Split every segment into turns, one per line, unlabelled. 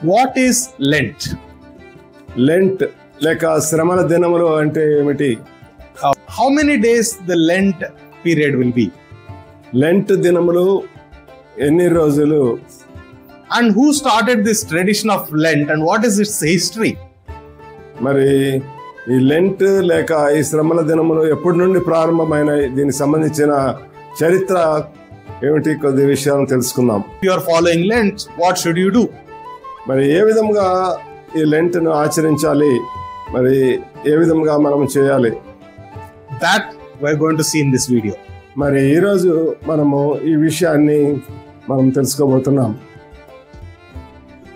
What is Lent?
Lent లేక శ్రమల దినములు అంటే ఏమిటి?
How many days the Lent period will be?
Lent దినములు ఎన్ని రోజులు?
And who started this tradition of Lent and what is its history?
మరి ఈ లెంట్ లేక ఈ శ్రమల దినములు ఎప్పటి నుండి ప్రారంభమైన దీనికి సంబంధించిన చరిత్ర ఏమిటి? కొద్ది విషయాలను తెలుసుకుందాం.
If you are following Lent, what should you do?
మరి ఏ విధంగా ఈ లెంట్ను ఆచరించాలి, మరి ఏ విధంగా మనం చేయాలి,
That we are going to see in this video.
మరి ఈరోజు మనము ఈ విషయాన్ని మనం తెలుసుకోబోతున్నాం.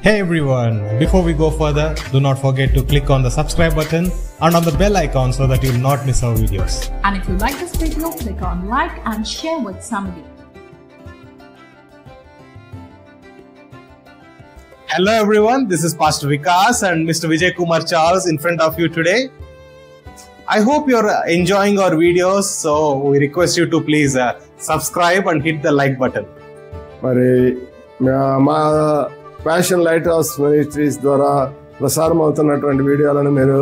Hey everyone, before we go further, do not forget to click on the subscribe button and on the bell icon so that you will not miss our videos.
And if you like this video, click on like and share with somebody.
Hello everyone, this is Pastor Vikas and Mr. Vijay Kumar Charles in front of you today. I hope you're enjoying our videos, so we request you to please subscribe and hit the like button.
మరి మా passion light house ministries ద్వారా ప్రసారం అవుతున్నటువంటి వీడియోలను మీరు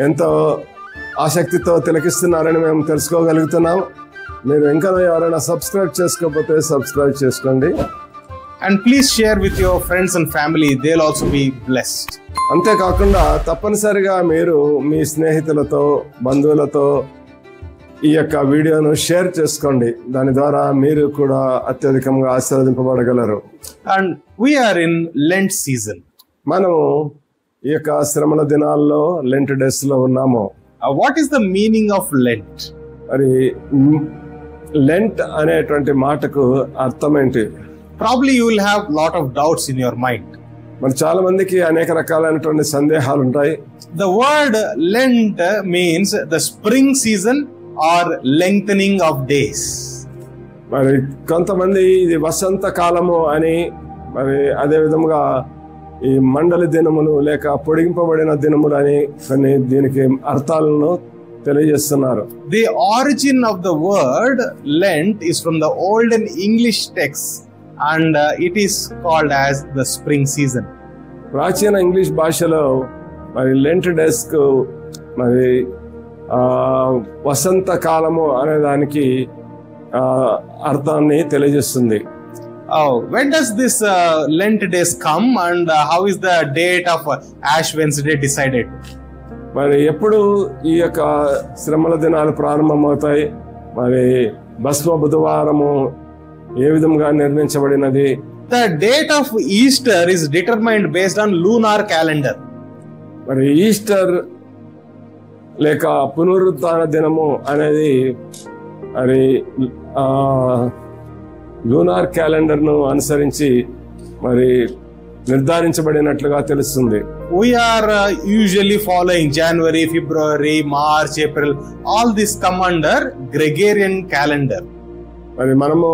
ఎంతో ఆసక్తితో తిలకిస్తున్నారని మేము తెలుసుకోగలుగుతున్నాం. మీరు ఇంకా ఎవరైనా సబ్స్క్రైబ్ చేసుకోకపోతే సబ్స్క్రైబ్ చేసుకోండి.
And please share with your friends and family, they'll also be blessed.
అంతేకాకుండా తప్పనిసరిగా మీరు మీ స్నేహితులతో, బంధువులతో ఈ యొక్క వీడియోను షేర్ చేసుకోండి. దాని ద్వారా మీరు కూడా అత్యధికంగా ఆశీర్వదింపబడగలరు.
And we are in Lent season.
మనము ఈ యొక్క శ్రమల దినాల్లో లెంట్ డేస్ లో ఉన్నాము.
What is the meaning of Lent?
మరి లెంట్ అనేటువంటి మాటకు అర్థం ఏంటి?
Probably you will have lot of doubts in your mind.
మరి చాలా మందికి అనేక రకాలైనటువంటి సందేహాలు ఉంటాయి.
The word Lent means the spring season or lengthening of days.
మరి కొంతమంది ఇది వసంత కాలము అని, మరి అదే విధముగా ఈ మండలి దినములు లేక పొడిగింపబడిన దినములు అని కొన్ని దీనికి అర్థాలను తెలియజేస్తున్నారు.
The origin of the word Lent is from the olden English text and it is called as the spring season.
ప్రాచీన ఇంగ్లీష్ భాషలో మరి లెంట్ డేస్ కు మరి వసంత కాలము అనే దానికి అర్థాన్ని తెలియజేస్తుంది.
When does this Lent days come and how is the date of Ash Wednesday decided?
మరి ఎప్పుడు ఈ యొక్క శ్రమల దినాలు ప్రారంభమవుతాయి, మరి భస్మ బుధవారము ఏ విధంగా నిర్ణయించబడినది?
The date of Easter is determined based on lunar calendar.
మరి ఈస్టర్ లేక పునరుత్థాన దినము అనేది మరి లూనార్ క్యాలెండర్ ను అనుసరించి మరి నిర్ధారించబడినట్లుగా తెలుస్తుంది.
We are usually following January, February, March, April. All this come under Gregorian calendar.
మరి మనము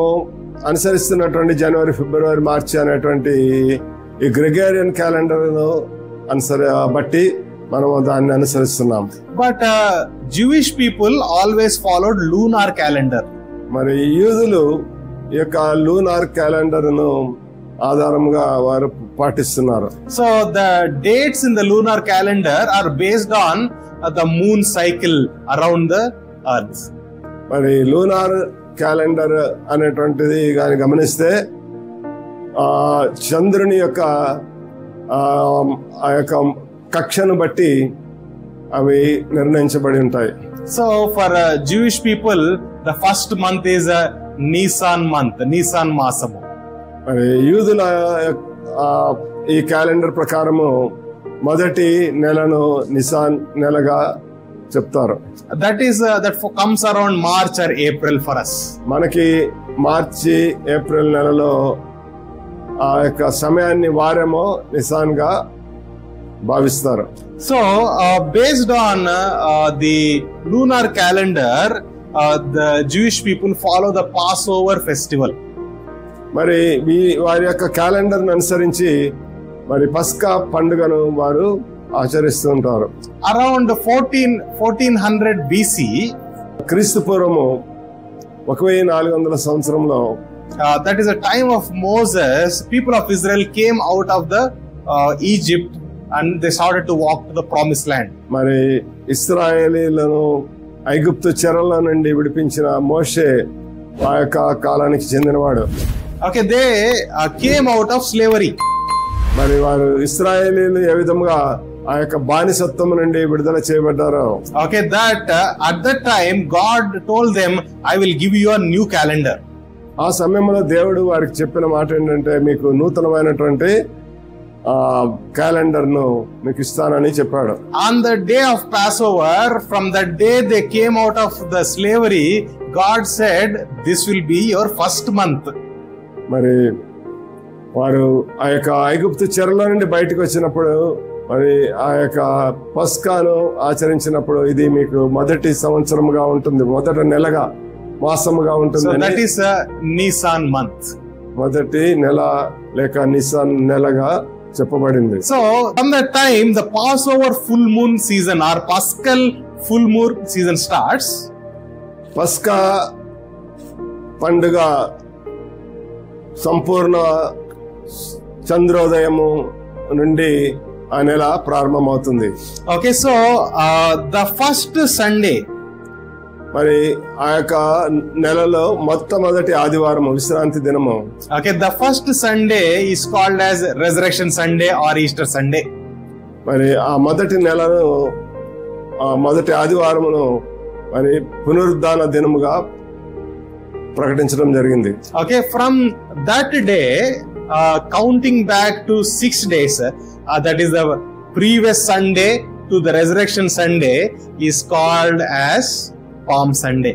అనుసరిస్తున్నటువంటి జనవరి, ఫిబ్రవరి, మార్చి అనేటువంటి ఈ గ్రెగేరియన్ క్యాలెండర్ బట్టి మనము దాన్ని అనుసరిస్తున్నాం.
But Jewish people always followed lunar calendar.
మరి యూదులు ఈ యొక్క లూనార్ క్యాలెండర్ ను ఆధారంగా వారు పాటిస్తున్నారు.
So the dates in the lunar calendar are based on the moon cycle around the earth.
మరి లూనార్ క్యాలెండర్ అనేటువంటిది కానీ గమనిస్తే చంద్రుని యొక్క ఆ యొక్క కక్షను బట్టి అవి నిర్ణయించబడి ఉంటాయి.
So for Jewish people, the first month is a Nisan month, Nisan మాసము.
మరి యూదుల ఈ క్యాలెండర్ ప్రకారము మొదటి నెలను నిసాన్ నెలగా చెప్తారు.
That is that comes around March or April for us.
మనకి మార్చి, ఏప్రిల్ నెలలో ఆ యొక్క సమయాన్ని వారేమో నిసాన్ గా భావిస్తారు.
So based on the lunar calendar, the Jewish people follow the Passover festival.
మరి వారి యొక్క క్యాలెండర్ అనుసరించి మరి పస్కా పండుగను వారు ఆచరిస్తూ ఉంటారు.
Around 1400 BC,
క్రీస్తు పూర్వము 1400 సంవత్సరంలో
that is a time of Moses. People of Israel came out of the Egypt and they started to walk to the promised land.
మరి ఇశ్రాయేలీలను ఐగుప్తు చెరల నుండి విడిపించిన మోషే ఆ యొక్క కాలానికి చెందినవాడు.
Okay, they came out of slavery.
మరి వారు ఇశ్రాయేలీలు ఏ విధంగా ఆ యొక్క బానిసత్వం నుండి విడుదల చేయబడ్డారు.
Okay, that at that time God told them, I will give you a new calendar.
ఆ సమయంలో దేవుడు వారికి చెప్పిన మాట ఏంటంటే, మీకు నూతనమైనటువంటి క్యాలెండర్ ను మీకు ఇస్తానని చెప్పాడు.
On the day of Passover, from the day they came out of the slavery, God said, this will be your first month.
మరి వారు ఆ యొక్క ఐగుప్తు చెరలో నుండి బయటకు వచ్చినప్పుడు మరి ఆ యొక్క పస్కాను ఆచరించినప్పుడు ఇది మీకు మొదటి సంవత్సరముగా ఉంటుంది, మొదటి నెలగా మాసముగా ఉంటుంది.
So that is Nisan month.
మొదటి నెల లేక నిసాన్ నెలగా చెప్పబడింది.
So from that time the Passover full moon season or Paschal full moon season starts.
పస్కా పండుగ సంపూర్ణ చంద్రోదయము నుండి ఆ నెల ప్రారంభమవుతుంది.
Okay, so the first Sunday,
మరి ఆ యొక్క నెలలో మొట్టమొదటి ఆదివారం విశ్రాంతి దినము.
okay, the first Sunday is called as Resurrection Sunday or Easter Sunday.
మరి ఆ మొదటి నెలను మొదటి ఆదివారమును మరి పునరుద్ధాన దినముగా ప్రకటించడం జరిగింది.
Okay, from that day, counting back to 6 days, that is the previous Sunday to the Resurrection Sunday is called as Palm Sunday.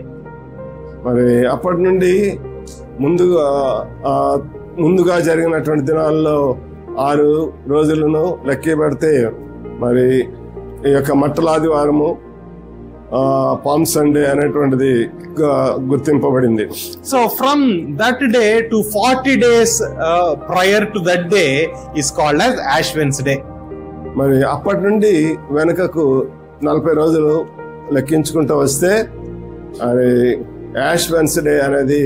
మరి అప్పటి నుండి ముందుగా జరిగినటువంటి దినాల్లో 6 రోజులను లెక్క పెడితే మరి ఈ యొక్క మట్టల ఆదివారము పామ్ సండే అనేటువంటిది గుర్తింపబడింది.
So from that day to 40 days prior to that day is called as Ash Wednesday.
మరి అప్పటి నుండి వెనుకకు 40 రోజులు లెక్కించుకుంటూ వస్తే అది యాష్ వెన్స్డే అనేది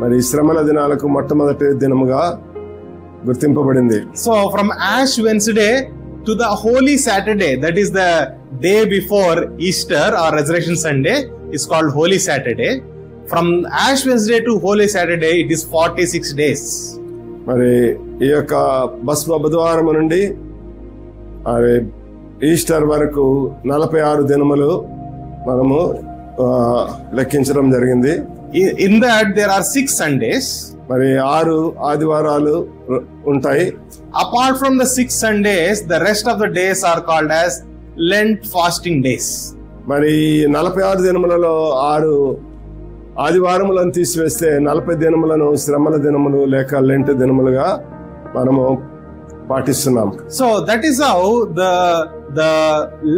మరి శ్రమల దినాలకు మొట్టమొదటి దినముగా గుర్తింపబడింది.
So from Ash Wednesday to the Holy Saturday, that is the day before Easter or Resurrection Sunday, is called Holy Saturday. From Ash Wednesday to Holy Saturday, it is 46 days.
మరి ఈ యొక్క భస్మ బుధవారం నుండి ఈస్టర్ వరకు 46 దినములు మనము లెక్కించడం జరిగింది.
In that there are 6 Sundays.
మరి 6 ఆదివారాలు ఉంటాయి.
Apart from the 6 Sundays, the rest of the days are called as Lent fasting days.
మరి 46 దినములలో 6 ఆదివారములను తీసివేస్తే 40 దినములను శ్రమల దినములు లేక లెంట్ దినములుగా మనము పాటిస్తున్నాం.
So that is how the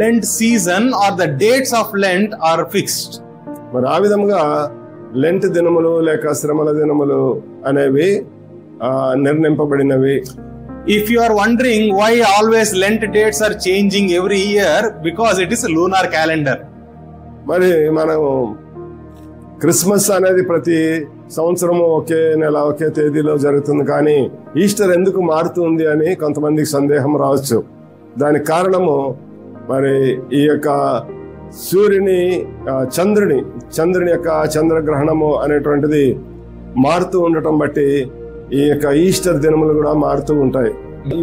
Lent season or the dates of Lent are fixed.
మరి ఆ విధముగా లెంట్ దినములు లేక శ్రమల దినములు అనేవి నిర్ణయింపబడినవి.
If you are wondering why always Lent dates are changing every year, because it is a lunar calendar.
మరి మనం క్రిస్మస్ అనేది ప్రతి సంవత్సరము ఒకే నెల ఒకే తేదీలో జరుగుతుంది, కానీ ఈస్టర్ ఎందుకు మారుతుంది అని కొంతమందికి సందేహం రావచ్చు. దానికి కారణము మరి ఈ యొక్క సూర్యుని చంద్రుని యొక్క చంద్రగ్రహణము అనేటువంటిది మారుతూ ఉండటం బట్టి ఈ యొక్క ఈస్టర్ దినములు కూడా మారుతూ ఉంటాయి.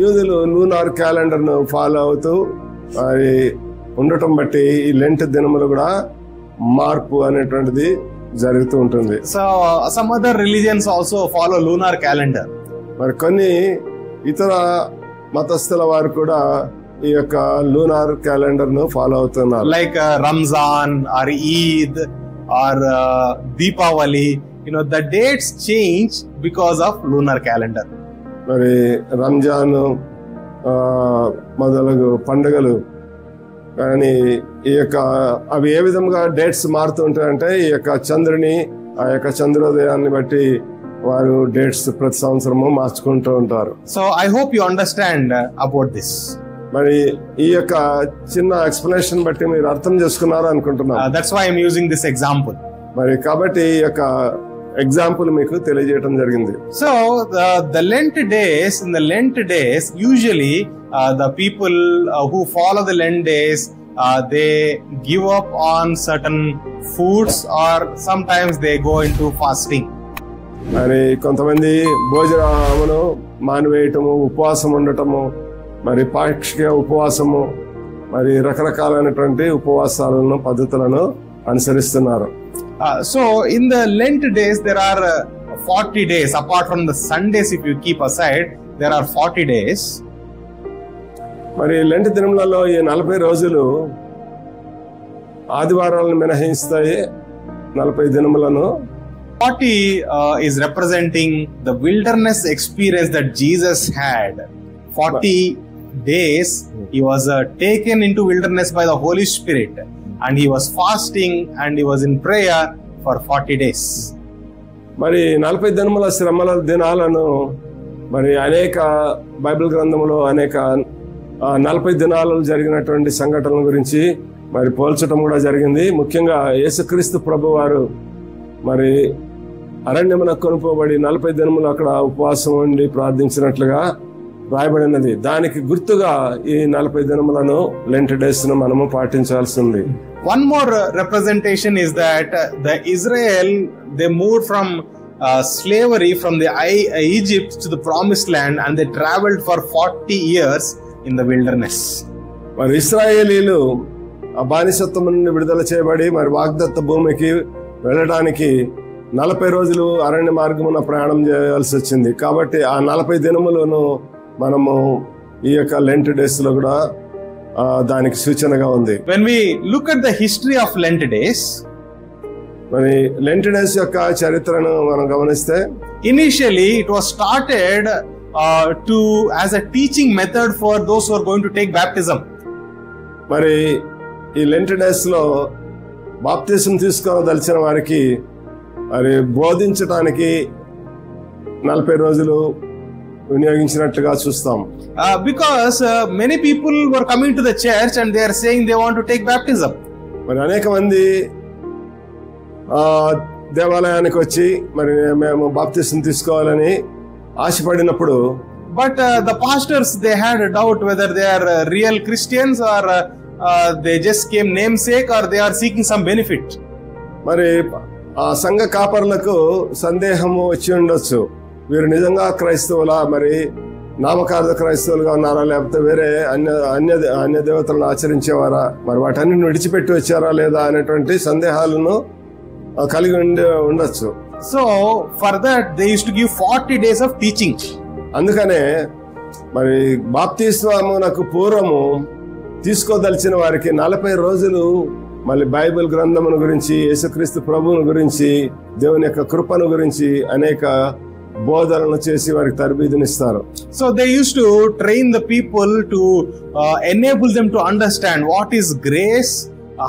యూదులు లూనార్ క్యాలెండర్ ను ఫాలో అవుతూ మరి ఉండటం బట్టి ఈ లెంట్ దినములు కూడా మార్పు అనేటువంటిది జరుగుతూ ఉంటుంది.
So some other religions also follow lunar calendar.
మరి కొన్ని ఇతర మతస్థుల వారు కూడా ఈ యొక్క లూనార్ క్యాలెండర్ ను ఫాలో అవుతున్నారు.
Like Ramzan or Eid or Deepavali, the dates change because of lunar calendar.
మరి రంజాన్ మొదలగు పండుగలు కానీ ఈ యొక్క అవి ఏ విధంగా డేట్స్ మారుతూ ఉంటాయంటే ఈ యొక్క చంద్రుని ఆ యొక్క చంద్రోదయాన్ని బట్టి వారు డేట్స్ ప్రతి సంవత్సరము మార్చుకుంటూ ఉంటారు.
So I hope you understand about this.
మరి ఈ యొక్క చిన్న ఎక్స్ప్లెనేషన్ బట్టి మీరు అర్థం చేసుకున్నారు అనుకుంటున్నాను.
That's why I'm using this example.
మరి కాబట్టి ఈ యొక్క ఎగ్జాంపుల్ మీకు తెలియజేయడం జరిగింది.
So the Lent days, usually the people who follow the Lent days, they give up on certain foods or sometimes they go into fasting.
మరి కొంతమంది భోజనమును మానివేయటము, ఉపవాసం ఉండటము, మరి పాక్షిక ఉపవాసము, మరి రకరకాలైనటువంటి ఉపవాసాలను పద్ధతులను అనుసరిస్తున్నారు.
So in the Lent days there are 40 days. Apart from the Sundays, if you keep aside, there are 40 days.
మరి లెంట్ దినములలో ఈ 40 రోజులు ఆదివారాలను మినహాయిస్తాయి. 40 దినములను
40 is representing the wilderness experience that Jesus had. 40 days he was taken into wilderness by the Holy Spirit, and he was fasting and he was in prayer for 40 days.
మరి 40 దినముల శ్రమల దినాలను మరి అనేక Bible గ్రంథములో అనేక 40 దినాలు జరిగినటువంటి సంఘటనల గురించి మరి పోల్చడం కూడా జరిగింది. ముఖ్యంగా యేసుక్రీస్తు ప్రభు వారు మరి అరణ్యమున కొనుపోబడి 40 దినములు అక్కడ ఉపవాసం ఉండి ప్రార్థించినట్లుగా రాయబడినది. దానికి గుర్తుగా ఈ 40 దినములను లెంట్ డేస్ ను మనము పాటించాల్సింది.
One more representation is that the Israel, they moved from slavery from the Egypt to the promised land, and they traveled for 40 years in the wilderness.
మరి ఇశ్రాయేలీలు ఆ బానిసత్వం నుండి విడుదల చేయబడి మరి వాగ్దత్త భూమికి వెళ్ళడానికి 40 రోజులు అరణ్య మార్గమున ప్రయాణం చేయాల్సి వచ్చింది. కాబట్టి ఆ 40 దినములను మనము ఈ యొక్క లెంట్ డేస్ లో కూడా దానికి సూచనగా ఉంది.
When we look at the history of Lent days,
మరి లెంట్ డేస్ యొక్క చరిత్రను మనం గమనిస్తే,
initially it was started as a teaching method for those who are going to take baptism.
మరి ఈ లెంట్ డేస్ లో బాప్తిసం తీసుకోదలిచిన వారికి మరి బోధించడానికి 40 రోజులు వినియోగించినట్లుగా చూస్తాం.
Because many people were coming to the church and they are saying they want to take baptism.
మరి అనేక మంది దేవాలయానికి వచ్చి మరి మేము బాప్తిసం తీసుకోవాలని ఆశపడినప్పుడు,
but the pastors, they had a doubt whether they are real Christians or they just came namesake or they are seeking some benefit.
మరి ఆ సంఘ కాపరులకు సందేహము వచ్చి ఉండొచ్చు, వీరు నిజంగా క్రైస్తవులా, మరి నామకార్థ క్రైస్తవులుగా ఉన్నారా, లేకపోతే వేరే అన్య దేవతలను ఆచరించేవారా, మరి వాటన్నిటిని విడిచిపెట్టి వచ్చారా లేదా అనేటువంటి సందేహాలను కలిగి ఉండొచ్చు.
So for that they used to give 40 days of teaching.
అందుకనే మరి బాప్తిస్మమునకు పూర్వము తీసుకోదలిచిన వారికి 40 రోజులు మళ్ళీ బైబిల్ గ్రంథమును గురించి, యేసుక్రీస్తు ప్రభువును గురించి, దేవుని యొక్క కృపను గురించి అనేక బోధనలు చేసి వారికి తర్బీదునిస్తారు.
So they used to train the people to enable them to understand what is grace,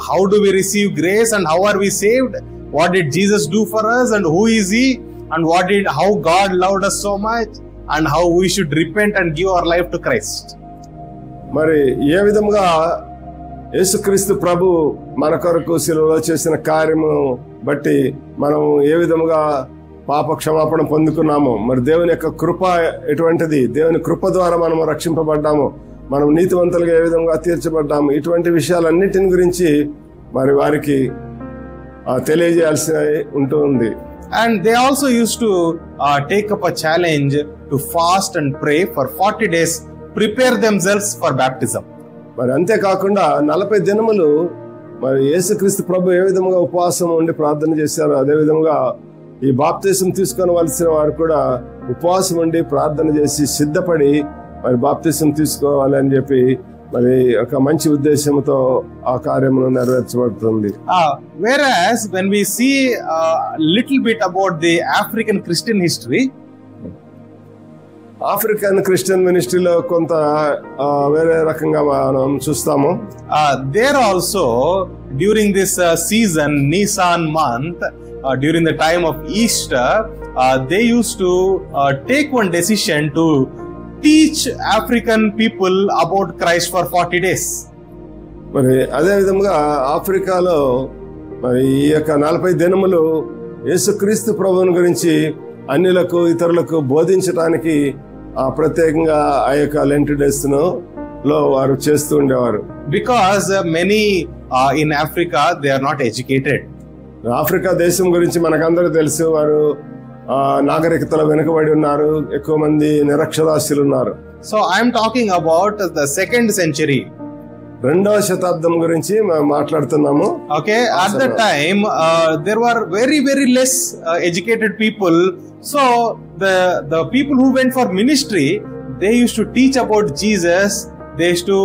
how do we receive grace and how are we saved, what did Jesus do for us and who is he, and how God loved us so much and how we should repent and give our life to Christ.
మరి ఏ విధముగా యేసుక్రీస్తు ప్రభు మన కొరకు శిలువలో చేసిన కార్యము బట్టి మనం ఏ విధముగా పాప క్షమాపణ పొందుకున్నాము, మరి దేవుని యొక్క కృప ఎటువంటిది, దేవుని కృప ద్వారా మనము రక్షింపబడ్డాము, మనం నీతివంతులుగా ఏ విధంగా తీర్చబడ్డాము, ఇటువంటి విషయాలన్నిటిని గురించి మరి వారికి తెలియజేయాల్సి ఉంటుంది.
And they also used to take up a challenge to fast and pray for 40 days, prepare themselves for baptism.
మరి అంతేకాకుండా 40 దినములు మరి యేసుక్రీస్తు ప్రభు ఏ విధంగా ఉపవాసం ఉండి ప్రార్థన చేశారో అదే విధంగా ఈ బాప్తిసం తీసుకోవలసిన వారు కూడా ఉపవాసం ఉండి ప్రార్థన చేసి సిద్ధపడి మరి బాప్తిసం తీసుకోవాలి అని చెప్పి మరి ఒక మంచి ఉద్దేశంతో ఆ కార్యమును నెరవేర్చబడుతుంది.
Whereas when we see a little bit about the African Christian history,
African Christian మినిస్ట్రీలో కొంత వేరే రకంగా మనం చూస్తాము.
there also during this season, Nisan month, during the time of Easter, they used to take one decision to teach African people about Christ for 40 days.
మరి అదే విధంగా ఆఫ్రికాలో మరి ఈ యొక్క 40 దినములు యేసుక్రీస్తు ప్రభువుని గురించి అన్యులకు ఇతరులకు బోధించడానికి ప్రత్యేకంగా ఆ యొక్క లెంట్ డేస్ లో వారు చేస్తూ ఉండేవారు.
Because many in Africa they are not educated.
Africa దేశం గురించి మనకందరూ తెలుసు. వారు నాగరికతలో వెనుకబడి ఉన్నారు. ఎక్కువ మంది నిరక్షరాస్యులు ఉన్నారు.
So I am talking about the 2nd century.
రెండవ శతాబ్దం గురించి మాట్లాడుతున్నాము.
Okay, at the time there were very less educated people. So the people who went for ministry, they used to teach about Jesus. They used to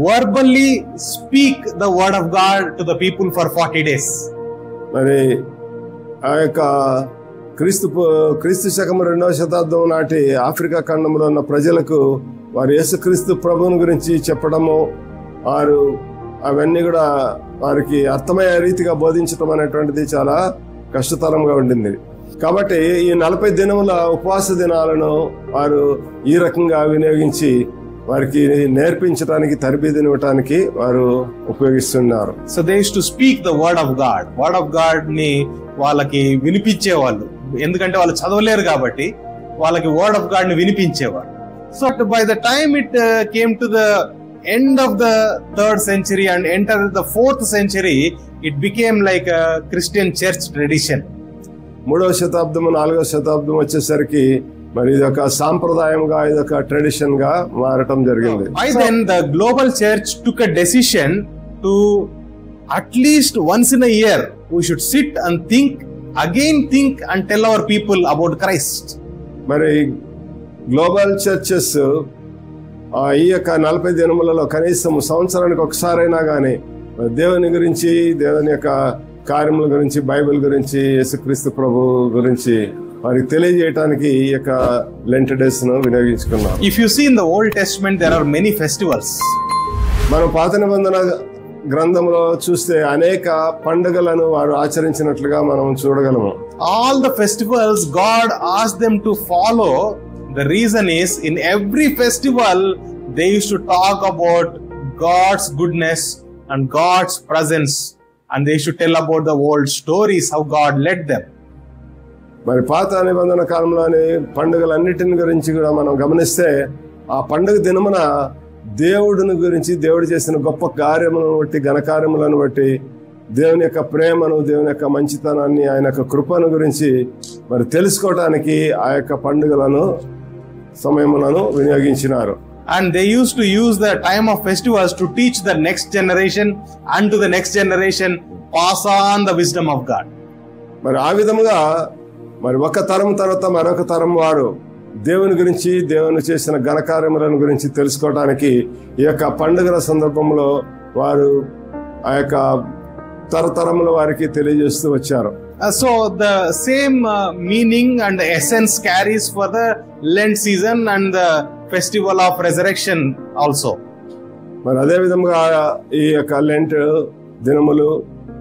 verbally speak the word of God to the people for 40 days.
మరి ఆ యొక్క క్రీస్తు శకము 2వ శతాబ్దం నాటి Africa ఖండంలో ఉన్న ప్రజలకు వారు యేసుక్రీస్తు ప్రభువుని గురించి చెప్పడము, వారు అవన్నీ కూడా వారికి అర్థమయ్యే రీతిగా బోధించడం అనేటువంటిది చాలా కష్టతరంగా ఉండింది. కాబట్టి ఈ 40 దినముల ఉపవాస దినాలను వారు ఈ రకంగా వినియోగించి వారికి నేర్పించడానికి, తరబీదునివ్వటానికి వారు ఉపయోగిస్తున్నారు.
So they used to speak the word of God ని వాళ్ళకి వినిపించేవాళ్ళు. ఎందుకంటే వాళ్ళు చదవలేరు కాబట్టి వాళ్ళకి వర్డ్ ఆఫ్ గాడ్ ని వినిపించేవారు. So by the time it came to the end of the 3rd century and entered the 4th century, it became like a Christian church tradition.
3వ శతాబ్దం 4వ శతాబ్దం వచ్చేసరికి మరి ఇదొక సాంప్రదాయంగా, ఇదొక ట్రెడిషన్ గా మారటం జరిగింది.
By then the global church took a decision to at least once in a year we should sit and think and tell our people about Christ.
మరి గ్లోబల్ చర్చెస్ ఈ యొక్క 40 దినములలో కనీసం సంవత్సరానికి ఒకసారైనా కానీ దేవుని గురించి, దేవుని యొక్క కార్యముల గురించి, బైబిల్ గురించి, యేసుక్రీస్తు ప్రభు గురించి వారికి తెలియజేయడానికి ఈ యొక్క లెంట్ డేస్ ను వినియోగించుకున్నారు.
If you see in the Old Testament there are many festivals.
మనం పాత నిబంధన గ్రంథంలో చూస్తే అనేక పండుగలను వారు ఆచరించినట్లుగా మనం చూడగలము.
All the festivals God asked them to follow. The reason is in every festival they used to talk about God's goodness and God's presence, and they should tell about the old stories how God led them.
మరి పాత నిబంధన కాలంలోని పండుగలన్నిటిని గురించి కూడా మనం గమనిస్తే ఆ పండుగ దినమున దేవుడిని గురించి, దేవుడు చేసిన గొప్ప కార్యములను బట్టి, ఘనకార్యములను బట్టి, దేవుని యొక్క ప్రేమను, దేవుని యొక్క మంచితనాన్ని, ఆయన యొక్క కృపను గురించి మరి తెలుసుకోవటానికి ఆ యొక్క పండుగలను, సమయములను వినియోగించినారు.
And they used to use the time of festivals to teach the next generation and to the next generation pass on the wisdom of God.
మరి ఆ విధముగా మరి ఒక తరం తర్వాత మరొక తరం వారు దేవుని గురించి, దేవుని చేసిన ఘనకార్యములను గురించి తెలుసుకోవడానికి ఈ యొక్క పండుగల సందర్భంలో వారు ఆ యొక్క తరతరముల వారికి తెలియజేస్తూ వచ్చారు.
So the same meaning and the essence carries for the Lent season and the festival of resurrection also.
మరి అదే విధంగా ఈ యొక్క లెంట్ దినములు,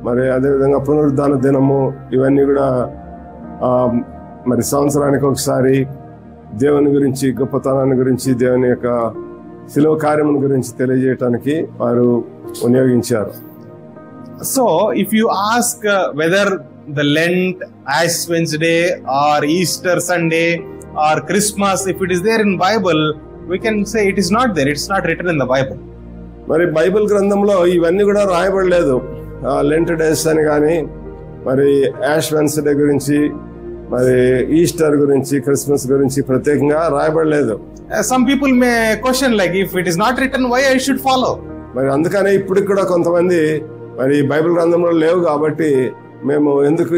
మరి అదే విధంగా పునరుద్ధాన దినము, ఇవన్నీ కూడా మరి సంవత్సరానికి ఒకసారి దేవుని గురించి, గొప్పతనాన్ని గురించి, దేవుని యొక్క శిలువ కార్యముల గురించి తెలియజేయటానికి వారు వినియోగించారు.
So if you ask whether the Lent, Ash Wednesday or Easter Sunday or Christmas, if it is there in Bible, we can say it is not there. It's not written in the Bible.
మరి Bible గ్రంథంలో ఇవన్నీ కూడా రాయబడలేదు. Lent days అని కానీ, మరి ash Wednesday గురించి, మరి Easter గురించి, క్రిస్మస్ గురించి ప్రత్యేకంగా రాయబడలేదు.
Some people may question like, if it is not written, why I should follow?
మరి అందుకనే ఇప్పుడు కూడా కొంతమంది మరి బైబిల్ గ్రంథంలో లేవు కాబట్టి మేము ఎందుకు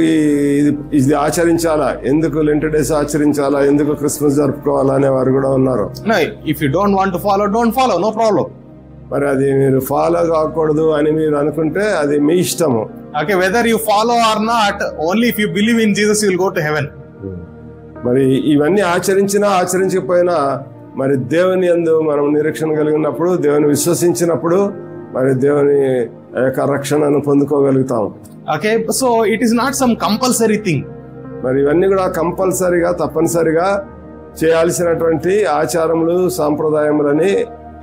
ఇది ఆచరించాలా, ఎందుకు లెంట్ డేస్ ఆచరించాలా, ఎందుకు క్రిస్మస్ జరుపుకోవాలా అనే వారు కూడా ఉన్నారు.
No, if you don't want to follow, don't follow, no problem.
మరి అది మీరు ఫాలో కాకూడదు అని మీరు అనుకుంటే అది మీ ఇష్టము.
Okay, whether you follow or not, only if you believe in Jesus you will go to heaven.
మరి ఇవన్నీ ఆచరించినా ఆచరించకపోయినా మరి దేవుని యందు మనం నిరీక్షణ కలిగినప్పుడు, దేవుని విశ్వసించినప్పుడు మరి దేవుని యొక్క రక్షణను పొందుకోగలుగుతాం.
Okay, so it is not some compulsory thing.
మరి ఇవన్నీ కూడా కంపల్సరీగా, తప్పనిసరిగా చేయాల్సినటువంటి ఆచారములు, సాంప్రదాయములని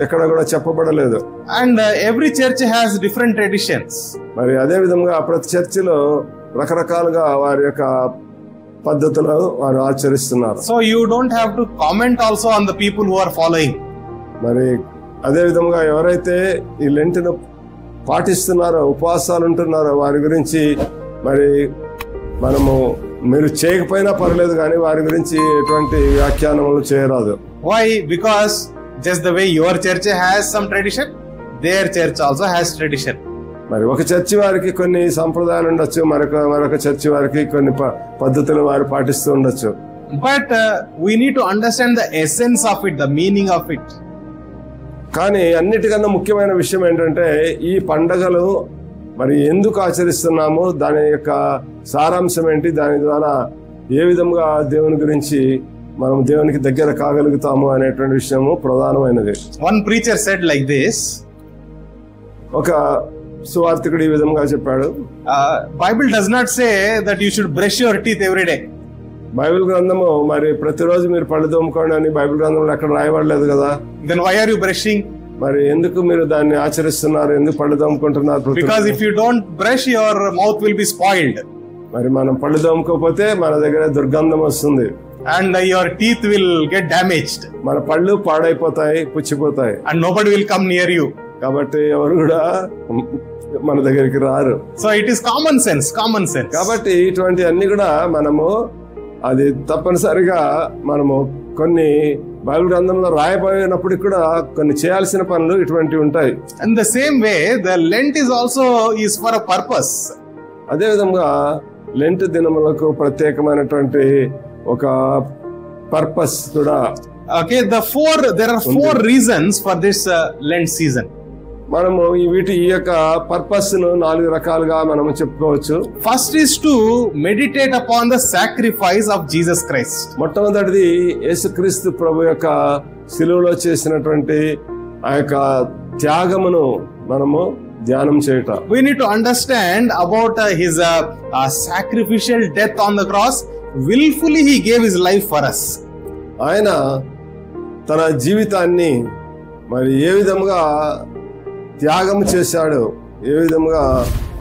ఎక్కడ కూడా
చెప్పబడలేదు. And every church has different traditions.
మరి అదే విధంగా ప్రతి చర్చిలో రకరకాలుగా వారి యొక్క పద్ధతులు వారు ఆచరిస్తున్నారు.
So you don't have to comment also on the people who are following.
మరి అదే విధంగా ఎవరైతే ఈ లెంట్ను పాటిస్తున్నారో, ఉపవాసాలు ఉంటున్నారో వారి గురించి మరి మనము మీరు చేయకపోయినా పర్లేదు, కానీ వారి గురించి ఎటువంటి వ్యాఖ్యానములు చేయరాదు.
Why? Because just the way your church has some tradition, their church also has tradition.
మరి ఒక చర్చి వారికి కొన్ని సంప్రదాయాలు ఉండొచ్చు, మరొక చర్చి వారికి కొన్ని పద్ధతులు వారు పాటిస్తూ ఉండొచ్చు.
But we need to understand the essence of it, the meaning of it.
కానీ అన్నిటికన్నా ముఖ్యమైన విషయం ఏంటంటే ఈ పండగలు మరి ఎందుకు ఆచరిస్తున్నాము, దాని యొక్క సారాంశం ఏంటి, దాని ద్వారా ఏ విధంగా దేవుని గురించి మనం దేవునికి దగ్గర కాగలుగుతాము అనేటువంటి విషయము ప్రధానమైనది.
One preacher said like this.
ఒక సువార్తికుడు ఈ విధంగా చెప్పాడు,
Bible does not say that you should brush your teeth every day.
Bible గ్రంథము మరి ప్రతిరోజు మీరు పళ్ళు తోముకోండి అని బైబిల్ గ్రంథంలో ఎక్కడ రాయబడలేదు కదా.
Then why are you brushing?
మరి ఎందుకు మీరు దాన్ని ఆచరిస్తున్నారు, ఎందుకు పళ్ళు తోముకుంటున్నారు?
Because if you don't brush, your mouth will be spoiled.
మరి మనం పళ్ళు తోముకోకపోతే మన దగ్గర దుర్గంధం వస్తుంది.
And your teeth will get damaged.
మన పళ్ళు పాడైపోతాయి, పుచ్చిపోతాయి.
And nobody will come near you.
కాబట్టి ఎవరు కూడా మన దగ్గరికి రారు.
So it is common sense.
కాబట్టి ఇటువంటి అన్ని కూడా మనము అది తప్పనిసరిగా మనము కొన్ని బైబిల్ గ్రంథంలో రాయబడినప్పటికీ కూడా కొన్ని చేయాల్సిన పనులు ఇటువంటివి ఉంటాయి.
And the same way, the Lent is for a purpose.
అదే విధంగా లెంట్ దినములకు ప్రత్యేకమైనటువంటి ఒక పర్పస్ కూడా.
Okay, there are four reasons for this Lent season.
మనము ఈ యొక్క పర్పస్ ను 4 రకాలుగా మనము చెప్పుకోవచ్చు.
First is to meditate upon the sacrifice of Jesus Christ.
మొట్టమొదటిది యేసుక్రీస్తు ప్రభు యొక్క శిలువలో చేసినటువంటి ఆ యొక్క త్యాగమును మనము ధ్యానం చేయుట.
We need to understand about his sacrificial death on the cross. Willfully he gave his life for us.
ఆయన తన జీవితాన్ని మరి ఏ విధంగా త్యాగం చేశాడు, ఏ విధంగా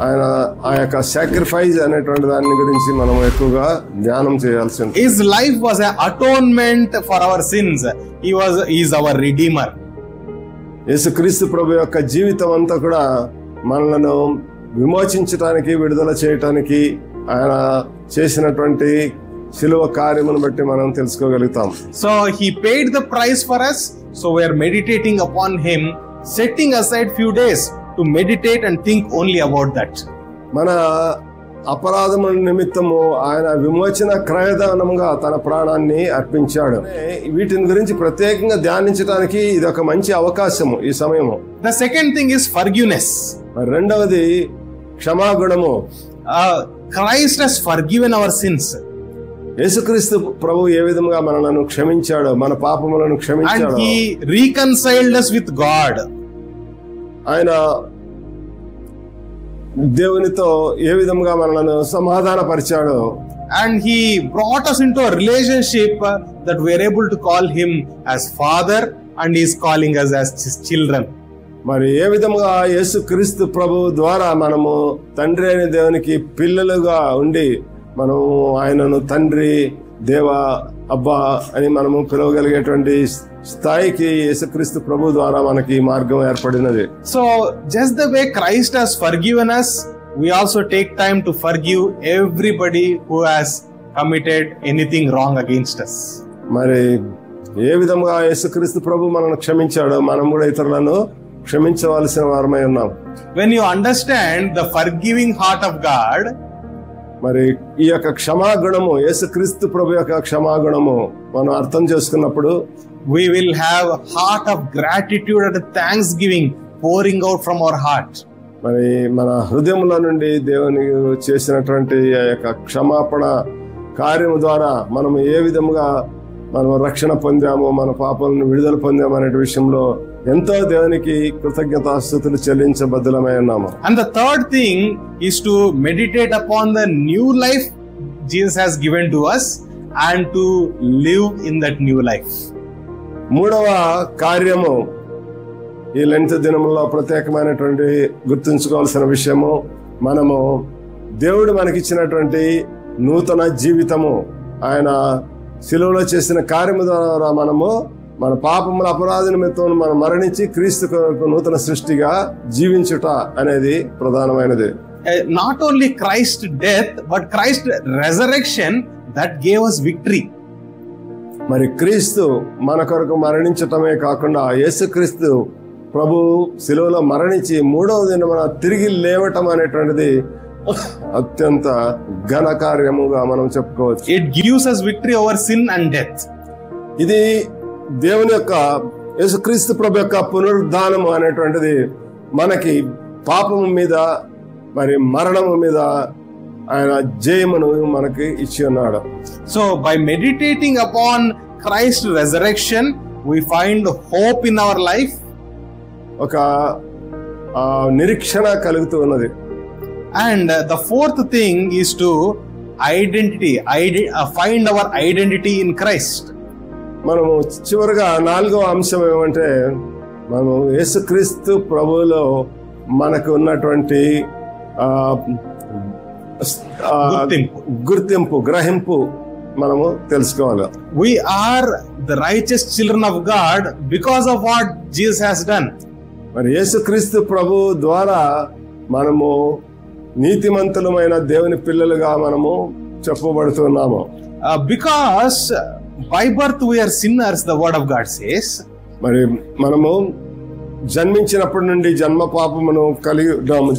ఆయన ఆ యొక్క సాక్రిఫైస్ అనేటువంటి దాని గురించి మనం ఎక్కువగా ధ్యానం చేయాల్సి ఉంటుంది.
His life was an atonement for our sins. He is our redeemer.
యేసుక్రీస్తు ప్రభు యొక్క జీవితం అంతా కూడా మనలను విమోచించడానికి, విడుదల చేయటానికి ఆయన చేసినటువంటి శిలువ కార్యమును బట్టి మనం తెలుసుకోగలుగుతాం.
So he paid the price for us. So we are meditating upon him, setting aside few days to meditate and think only about that.
మన అపరాధముల నిమిత్తము ఆయన విమోచన క్రయదానంగా తన ప్రాణాన్ని అర్పించాడు. వీటిని గురించి ప్రత్యేకంగా ధ్యానించడానికి ఇది ఒక మంచి అవకాశము ఈ సమయము.
The second thing is forgiveness.
రెండవది క్షమాగుణము.
Christ has forgiven our sins.
యేసుక్రీస్తు ప్రభు ఏ విధంగా మనలను క్షమించాడు, మన పాపములను క్షమించాడు.
And he reconciled us with God.
ఆయన దేవునితో ఏ విధంగా మనలను సమాధానపరిచాడు.
And he brought us into a relationship that we are able to call him as Father, and he is calling us as his children.
మరి ఏ విధంగా యేసుక్రీస్తు ప్రభు ద్వారా మనము తండ్రి అయిన దేవునికి పిల్లలుగా ఉండి మనం ఆయనను తండ్రి, దేవ, అబ్బా అని మనము పిలవగలిగేటువంటి స్థాయికి యేసుక్రీస్తు ప్రభు ద్వారా మనకి మార్గం ఏర్పడినది.
So just the way Christ has forgiven us, we also take time to forgive everybody who has committed anything wrong against us.
మరి ఏ విధంగా యేసుక్రీస్తు ప్రభు మనల్ని క్షమించాడో మనం కూడా ఇతరులను క్షమించవలసిన వారమై ఉన్నాం.
When you understand the forgiving heart of God,
మరి ఈ యొక్క క్షమాగుణము, యేసుక్రీస్తు ప్రభు యొక్క క్షమాగుణము మనం అర్థం చేసుకున్నప్పుడు
we will have a heart of gratitude and thanksgiving pouring out from our heart.
మరి మన హృదయంలో నుండి దేవుని చేసినటువంటి ఆ యొక్క క్షమాపణ కార్యము ద్వారా మనం ఏ విధంగా మనం రక్షణ పొందాము, మన పాపాలను విడుదల పొందాము అనే విషయంలో ఎంతో దేవునికి కృతజ్ఞతాస్తుతులు చెల్లించబద్ధులమై ఉన్నాము.
And the third thing is to meditate upon the new life Jesus has given to us and to live in that new life.
మూడవ కార్యము ఈ లెంట్ దినములో ప్రత్యేకమైనటువంటి గుర్తుంచుకోవాల్సిన విషయము, మనము దేవుడు మనకిచ్చినటువంటి నూతన జీవితము, ఆయన శిలువలో చేసిన కార్యము ద్వారా మనము మన పాపముల అపరాధ నిమిత్తం మనం మరణించి క్రీస్తు కొరకు నూతన సృష్టిగా జీవించుట అనేది ప్రధానమైనది.
Not only Christ's death, but Christ's resurrection that gave us victory.
మరి క్రీస్తు మన కొరకు మరణించటమే కాకుండా యేసుక్రీస్తు ప్రభు శిలువలో మరణించి మూడవ దినమున తిరిగి లేవటం అనేటువంటిది అత్యంత ఘన కార్యముగా మనం చెప్పుకోవచ్చు.
It gives us victory over sin and death.
ఇది దేవుని యొక్క యేసుక్రీస్తు ప్రభు యొక్క పునరుద్ధానము అనేటువంటిది మనకి పాపము మీద మరి మరణము మీద ఆయన జయమును మనకి ఇచ్చి ఉన్నాడు.
So by meditating upon Christ's resurrection, we find hope in our life.
ఒక నిరీక్షణ కలుగుతూ ఉన్నది.
And the fourth thing is to find our identity in Christ.
మనము చివరిగా నాలుగవ అంశం ఏమంటే, మనము యేసుక్రీస్తు ప్రభువులో మనకు ఉన్నటువంటి గుర్తింపు గ్రహింపు మనము తెలుసుకోవాలి.
We are the righteous children of God because of what Jesus has done.
మరి యేసుక్రీస్తు ప్రభు ద్వారా మనము నీతిమంతులమైన దేవుని పిల్లలుగా మనము చెప్పబడుతున్నాము.
Because by birth we are sinners, the word of God says.
మరి మనము జన్మించినప్పటి నుండి జన్మ పాపమును కలిగి ఉన్నాము.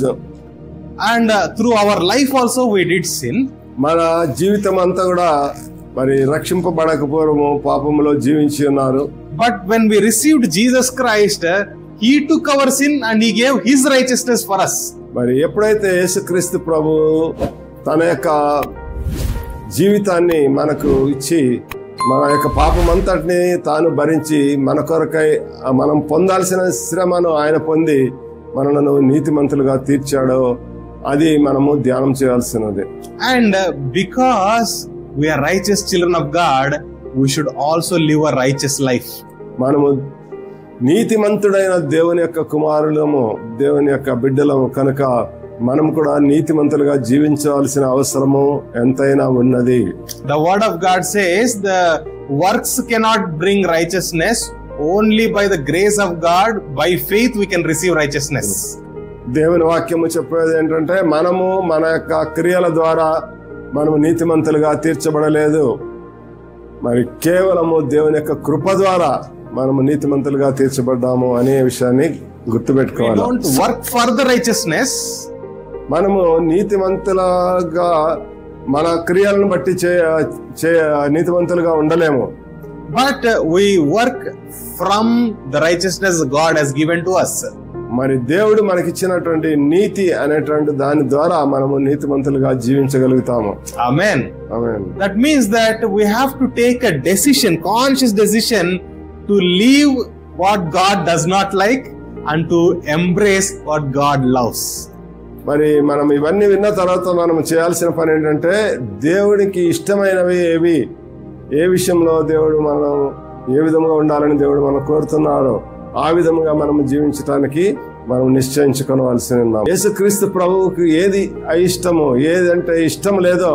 And through our life also we did sin.
మన జీవితం అంతా కూడా మరి రక్షింపబడకపోవడము పాపములో జీవించి ఉన్నారు.
But when we received Jesus Christ, He took our sin and He gave His righteousness for us.
మరి ఎప్పుడైతే యేసుక్రీస్తు ప్రభు తన యొక్క జీవితాన్ని మనకు ఇచ్చి మన యొక్క పాపమంతటిని తాను భరించి మన కొరకై మనం పొందాల్సిన శ్రమను ఆయన పొంది మనలను నీతిమంతులుగా తీర్చాడో అది మనము ధ్యానం చేయాల్సినది.
And because we are righteous children of God, we should also live a righteous life.
మనము నీతిమంతుడైన దేవుని యొక్క కుమారులము, దేవుని యొక్క బిడ్డలము కనుక మనం కూడా నీతిమంతులుగా జీవించాల్సిన అవసరము ఎంతైనా ఉన్నది.
The word of God says the works cannot bring righteousness, only by the grace of God, by faith we can receive righteousness.
దేవుని వాక్యము చెప్పేది ఏంటంటే, మనము మన యొక్క క్రియల ద్వారా మనము నీతిమంతులుగా తీర్చబడలేదు, మరి కేవలము దేవుని యొక్క కృప ద్వారా మనము నీతిమంతులుగా తీర్చబడ్డాము అనే విషయాన్ని గుర్తుపెట్టుకోవాలి.
We don't work for the righteousness.
మనము నీతిమంతులుగా మన క్రియలను బట్టి నీతిమంతులుగా ఉండలేము.
But we work from the righteousness God has given to us.
మరి దేవుడు మనకిచ్చినటువంటి నీతి అనేటువంటి దాని ద్వారా మనము నీతిమంతులుగా జీవించగలుగుతాము.
Amen.
Amen.
That means that we have to take a decision, conscious decision, to leave what God does not like and to embrace what God loves.
మరి మనం ఇవన్నీ విన్న తర్వాత మనం చేయాల్సిన పని ఏంటంటే, దేవుడికి ఇష్టమైనవి ఏవి, ఏ విషయంలో దేవుడు మనం ఏ విధంగా ఉండాలని దేవుడు మనం కోరుతున్నాడో ఆ విధంగా మనం జీవించడానికి మనం నిశ్చయించుకోవాల్సి ఉన్నాం. యేసుక్రీస్తు ప్రభువుకి ఏది అయిష్టమో, ఏదంటే ఇష్టం లేదో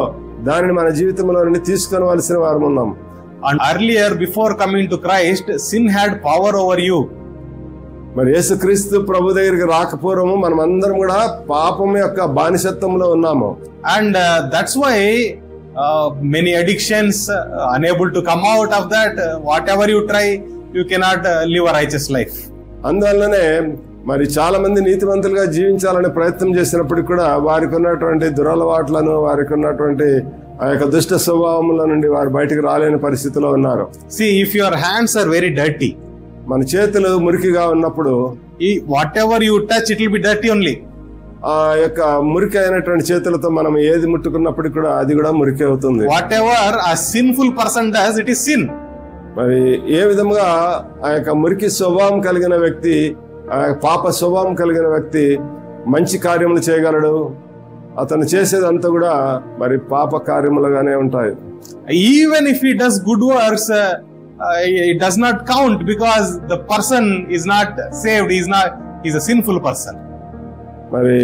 దానిని మన జీవితంలో నుండి తీసుకోవాల్సిన వారు ఉన్నాం.
And earlier, before coming to Christ, sin had power over you.
మరి యేసుక్రీస్తు ప్రభు దగ్గరికి రాకపోవడము మనం అందరం కూడా పాపం యొక్క బానిసత్వంలో ఉన్నాము.
And that's why many addictions, unable to come out of that, whatever you try, you cannot live a righteous life.
అందువల్లనే మరి చాలా మంది నీతివంతులుగా జీవించాలని ప్రయత్నం చేసినప్పటికీ కూడా వారికి ఉన్నటువంటి దురలవాట్లను, వారికి ఉన్నటువంటి ఆ యొక్క దుష్ట స్వభావముల నుండి వారు బయటకు రాలేని పరిస్థితిలో ఉన్నారు.
See, if your hands are very dirty,
మన చేతులు మురికిగా ఉన్నప్పుడు
whatever you touch, it will be dirty only.
ఆ యొక్క మురికి అయినటువంటి చేతులతో మనం ఏది ముట్టుకున్నప్పటికీ కూడా అది కూడా మురికి అవుతుంది.
Whatever a sinful person does, it is sin.
మరి ఏ విధంగా ఆ యొక్క మురికి స్వభావం కలిగిన వ్యక్తి, ఆ పాప స్వభావం కలిగిన వ్యక్తి మంచి కార్యములు చేయగలడు, అతను చేసేదంతా కూడా మరి పాప కార్యములుగానే ఉంటాయి.
Even if he does good works, it does not count because the person is not saved. He's a sinful person.
మరి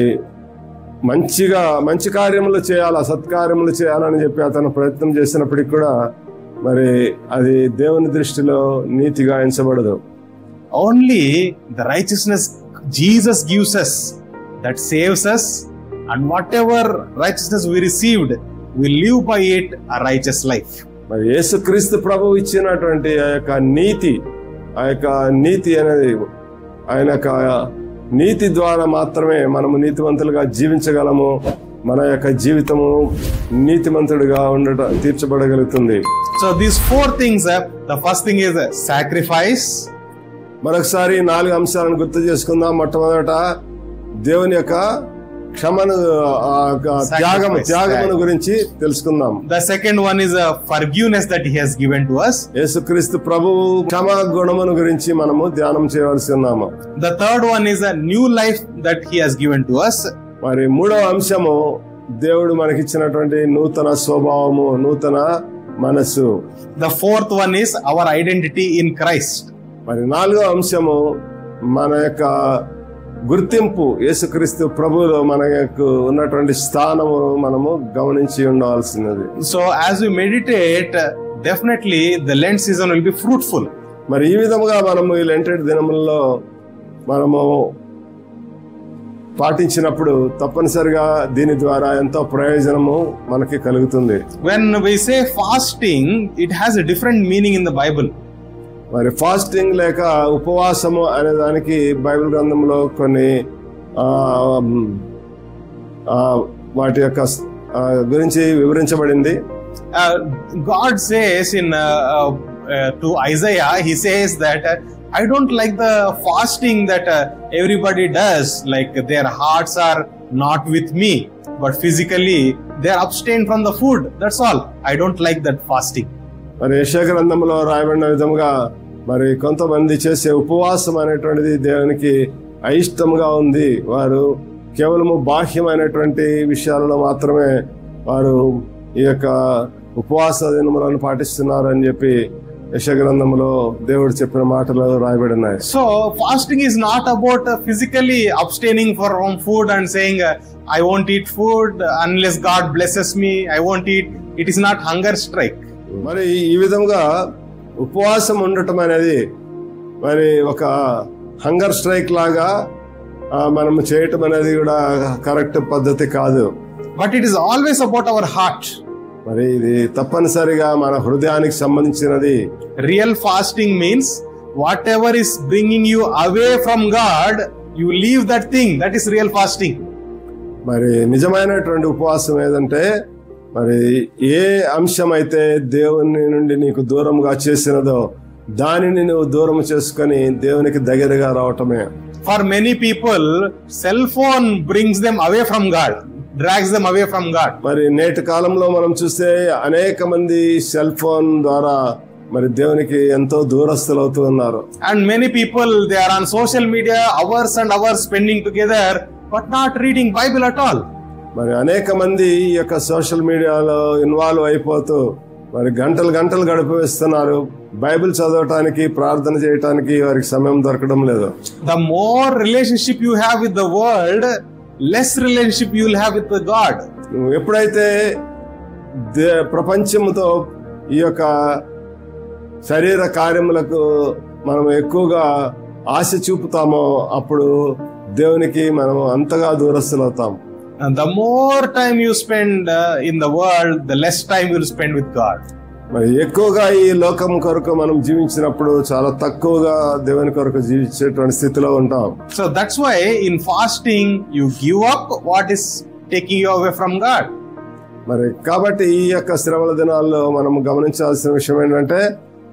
మంచి కార్యములు చేయాలా, సత్కార్యములు చేయాలని చెప్పి అతను ప్రయత్నం చేసినప్పటికి కూడా మరి అది దేవుని దృష్టిలో నీతిగా ఎంచబడదు.
Only the righteousness Jesus gives us that saves us, and whatever righteousness we received, we live by it a righteous life.
మరి యేసుక్రీస్తు ప్రభువు ఇచ్చినటువంటి ఆ యొక్క నీతి అనేది ఆయన యొక్క నీతి ద్వారా మాత్రమే మనము నీతివంతులుగా జీవించగలము. మన యొక్క జీవితము నీతిమంతుడిగా తీర్చబడగలుగుతుంది.
So these 4 things, the first thing is sacrifice.
మరొకసారి 4 అంశాలను గుర్తు చేసుకుందాం. మొట్టమొదట దేవుని యొక్క త్యాగమును గురించి తెలుసుకుందాం.
The second one is forgiveness that he has given to us.
యేసుక్రీస్తు ప్రభువు క్షమా గుణమును గురించి మనము ధ్యానం చేయవలసి ఉన్నాము.
The third one is a new life that he has given to us.
మరి మూడవ అంశము దేవుడు మనకిచ్చినటువంటి నూతన స్వభావము, నూతన మనసు.
The fourth one is our identity in Christ.
మరి నాలుగవ అంశము మన యొక్క గుర్తింపు, యేసుక్రీస్తు ప్రభువులో మనకు ఉన్నటువంటి స్థానము మనము గమనించి ఉండవలసినది.
So as we meditate, definitely the Lent season will be fruitful.
మరి ఈ విధముగా మనము ఈ లెంటెడ్ దినములలో మనము పాటించినప్పుడు తప్పనిసరిగా దీని ద్వారా ఎంతో ప్రయోజనము మనకి కలుగుతుంది.
When we say fasting, it has a different meaning in the Bible.
మరి ఫాస్టింగ్ లేక ఉపవాసము అనే దానికి బైబిల్ గ్రంథంలో కొన్ని వాటి యొక్క గురించి వివరించబడింది.
God says to Isaiah, he says that I don't like the fasting that everybody does, like their hearts are not with me, but physically they are abstained from the food. That's all. I don't like that fasting.
మరి యెషయా గ్రంథంలో రాయబడిన విధంగా మరి కొంతమంది చేసే ఉపవాసం అనేటువంటిది దేవునికి అయిష్టంగా ఉంది. వారు కేవలము బాహ్యమైనటువంటి విషయాలలో మాత్రమే వారు ఈ యొక్క ఉపవాస దినములను పాటిస్తున్నారు అని చెప్పి యెషయా గ్రంథంలో దేవుడు చెప్పిన మాటలు రాయబడి ఉన్నాయి.
So fasting is not about physically abstaining from food and saying I won't eat food unless God blesses me, I won't eat. It is not hunger strike.
మరి ఈ విధంగా ఉపవాసం ఉండటం అనేది మరి ఒక హంగర్ స్ట్రైక్ లాగా మనం చేయటం అనేది కూడా కరెక్ట్ పద్ధతి కాదు.
But it is always about our heart.
మరి ఇది తప్పనిసరిగా మన హృదయానికి సంబంధించినది.
Real fasting means whatever is bringing you away from God, you leave that thing. That is real fasting.
మరి నిజమైనటువంటి ఉపవాసం ఏదంటే మరి ఏ అంశం అయితే దేవుని నుండి నీకు దూరంగా చేసినదో దానిని నువ్వు దూరం చేసుకొని దేవునికి దగ్గరగా రావటమే.
For many people, cell phone brings them away from God, drags them away from God.
మరి నేటి కాలంలో మనం చూస్తే అనేక మంది సెల్ ఫోన్ ద్వారా మరి దేవునికి ఎంతో దూరస్తులు అవుతూ ఉన్నారు.
And many people, they are on social media hours and hours spending together, but not reading Bible at all.
మరి అనేక మంది ఈ యొక్క సోషల్ మీడియాలో ఇన్వాల్వ్ అయిపోతూ మరి గంటలు గడిపేస్తున్నారు. బైబిల్ చదవటానికి, ప్రార్థన చేయటానికి వారికి సమయం దొరకడం లేదు.
The more relationship you have with the world, less relationship you will have with the God.
నువ్వు ఎప్పుడైతే ప్రపంచంతో ఈ యొక్క శరీర కార్యములకు మనం ఎక్కువగా ఆశ చూపుతామో అప్పుడు దేవునికి మనం అంతగా దూరస్తులవుతాం.
And the more time you spend in the world, the less time you will spend with God.
మరి ఎక్కువగా ఈ లోకం కొరకు మనం జీవించినప్పుడు చాలా తక్కువగా దేవుని కొరకు జీవించేటువంటి స్థితిలో ఉంటాం.
So that's why in fasting you give up what is taking you away from God.
మరి కాబట్టి ఈ యొక్క శ్రమల దినాల్లో మనం గమనించాల్సిన విషయం ఏంటంటే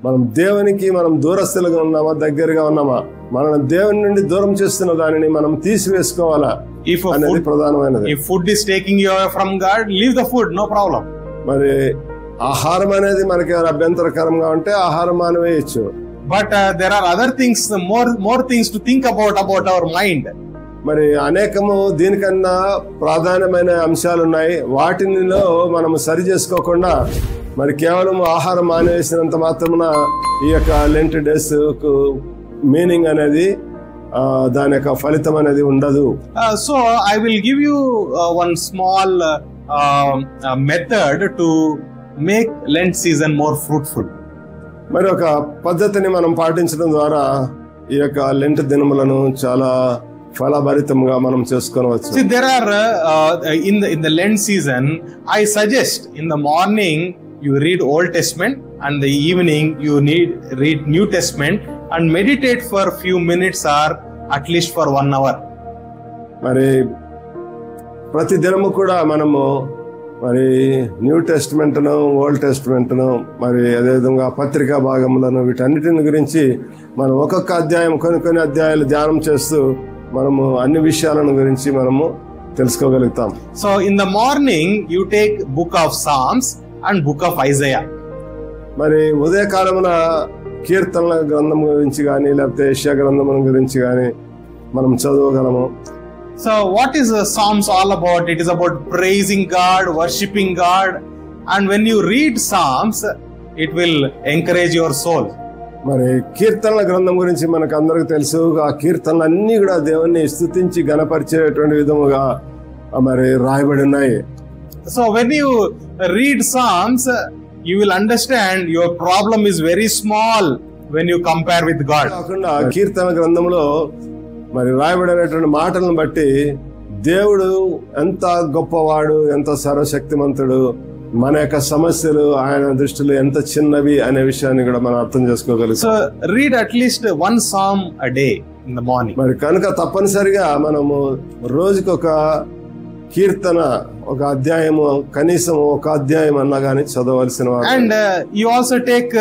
మనం దేవునికి మనం దూరస్తులుగా ఉన్నామా, దగ్గరగా ఉన్నామా, మనం దేవుని నుండి దూరం చేస్తున్న దానిని మనం తీసివేసుకోవాలా అనేది ప్రధానమైనది.
If food is taking you away from God, leave the food, no problem.
మరి ఆహారం అనేది మనకి అభ్యంతరకరంగా ఉంటే ఆహారం మానేయచ్చు.
But there are other things, more things to think about our mind.
మరి అనేకము దీనికన్నా ప్రాధాన్యమైన అంశాలు ఉన్నాయి. వాటినిలో మనం సరి చేసుకోకుండా మరి కేవలం ఆహారం మానేసినంత మాత్రమున ఈ యొక్క లెంట్ డేస్ కు మీనింగ్ అనేది దాని యొక్క ఫలితం అనేది ఉండదు.
So I will give you one small method to make Lent season more fruitful.
మరి ఒక పద్ధతిని మనం పాటించడం ద్వారా ఈ యొక్క లెంట్ దినములను చాలా ఫలభరితంగా మనం చేసుకోవచ్చు.
See, there are in the Lent season, I suggest in the morning you read Old Testament and the evening you read New Testament and meditate for few minutes or at least for 1 hour.
మరి ప్రతి దినము కూడా మనము మరి new టెస్ట్మెంట్ను, old టెస్ట్మెంట్ను, మరి అదేవిధంగా పత్రికా భాగములను వీటన్నిటిని గురించి మనం ఒక్కొక్క అధ్యాయం కొన్ని అధ్యాయాలు ధ్యానం చేస్తూ మనము అన్ని విషయాలను గురించి మనము తెలుసుకోగలుగుతాం.
So in the morning you take book of Psalms and book of Isaiah.
మరి ఉదయకాలమున కీర్తనల గ్రంథం గురించి కానీ లేకపోతే యెషయా గ్రంథం గురించి కానీ మనం చదవగలము.
So what is the Psalms all about? It is about praising God, worshipping God, and when you read Psalms it will encourage your soul.
మరి కీర్తనల గ్రంథం గురించి మనకు అందరికి తెలుసు. ఆ కీర్తనలు అన్ని కూడా దేవుణ్ణి స్తుతించి గణపరిచేటువంటి విధముగా మరి రాయబడి ఉన్నాయి.
So when you read Psalms you will understand your problem is very small when you compare with God.
కాకుండా కీర్తన గ్రంథంలో మరి రాయబడినటువంటి మాటలను బట్టి దేవుడు ఎంత గొప్పవాడు, ఎంత సర్వశక్తిమంతుడు, మన యొక్క సమస్యలు ఆయన దృష్టిలో ఎంత చిన్నవి అనే విషయాన్ని కూడా మనం అర్థం చేసుకోగలుగుతాం.
So read at least one psalm a day in the morning.
మరి కనుక తప్పనిసరిగా మనము రోజుకొక కీర్తన, ఒక అధ్యాయము, కనీసం ఒక అధ్యాయం అన్నా గానీ చదవలసిన వారు.
And you also take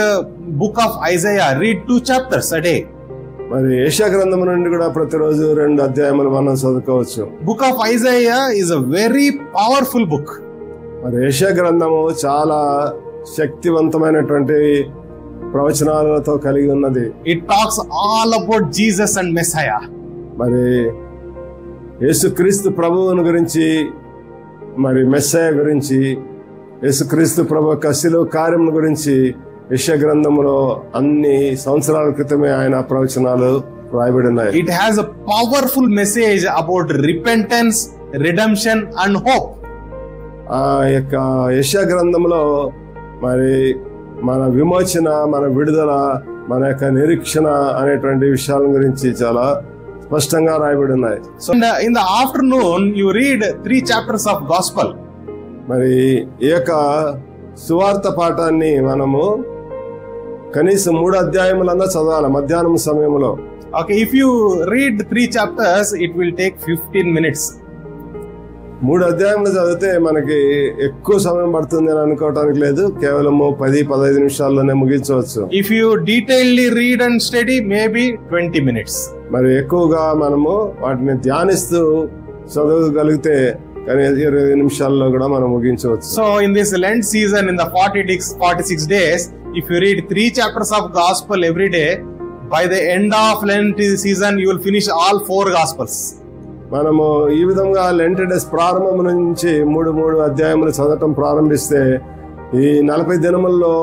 book of Isaiah, read 2 chapters a day.
మరి యెషయా గ్రంథం నుండి కూడా ప్రతిరోజు 2 అధ్యాయములు మనం చదువుకోవచ్చు.
Book of Isaiah is a very powerful book.
మరి యెషయా గ్రంథము చాలా శక్తివంతమైనటువంటి ప్రవచనాలతో కలిగి ఉన్నది.
It talks all about Jesus and Messiah.
మరి యేసుక్రీస్తు ప్రభువుని గురించి, మరి మెస్సయ గురించి, యేసుక్రీస్తు ప్రభు యొక్క శిలువ కార్యముల గురించి యెషయా గ్రంథంలో అన్ని సంవత్సరాల క్రితమే ఆయన ప్రవచనాలు రాయబడి ఉన్నాయి.
It has a powerful message about repentance, redemption and hope.
ఆ యొక్క యెషయా గ్రంథంలో మరి మన విమోచన, మన విడుదల, మన యొక్క నిరీక్షణ అనేటువంటి విషయాల గురించి చాలా స్పష్టంగా రాయబడి ఉన్నాయి.
So in the afternoon you read 3 chapters of gospel.
మరి ఈ యొక్క సువార్త పాఠాన్ని మనము కనీసం 3 అధ్యాయములన్నా చదవాలి మధ్యాహ్నం సమయంలో.
Okay, if you read 3 chapters it will take 15 minutes.
3 అధ్యాయములు చదివితే మనకి ఎక్కువ సమయం పడుతుంది అని అనుకోవటానికి లేదు. కేవలం 10-15 నిమిషాల్లోనే ముగించవచ్చు.
If you detailedly read and study, maybe 20 minutes.
మరి ఎక్కువగా మనము వాటిని ధ్యానిస్తూ చదవగలిగితే కానీ 20 నిమిషాల్లో కూడా మనం ముగించవచ్చు.
So in this Lent season, in the 46 days, if you read 3 chapters of gospel every day, by the end of Lent season you will finish all 4 gospels.
మనము ఈ విధంగా లెంట్ డేస్ ప్రారంభం నుంచి 3 అధ్యాయములు చదవటం ప్రారంభిస్తే ఈ 40 దినముల్లో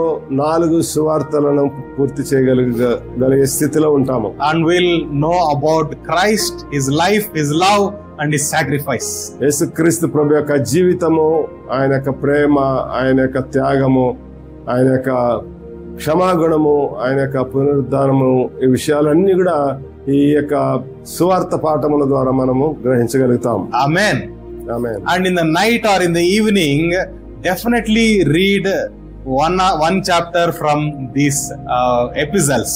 4 సువార్తలను పూర్తి చేయగలిగే స్థితిలో ఉంటాము.
And we'll know about Christ, His life, His love and His sacrifice.
యేసుక్రీస్తు ప్రభు యొక్క జీవితము, ఆయన యొక్క ప్రేమ, ఆయన యొక్క త్యాగము, ఆయన యొక్క క్షమాగుణము, ఆయన యొక్క పునరుద్ధానము, ఈ విషయాలన్నీ కూడా ఈ యొక్క సువార్త పాఠముల ద్వారా మనము గ్రహించగలుగుతాం.
Amen.
Amen.
And in the night or in the evening, definitely read one chapter from these epistles.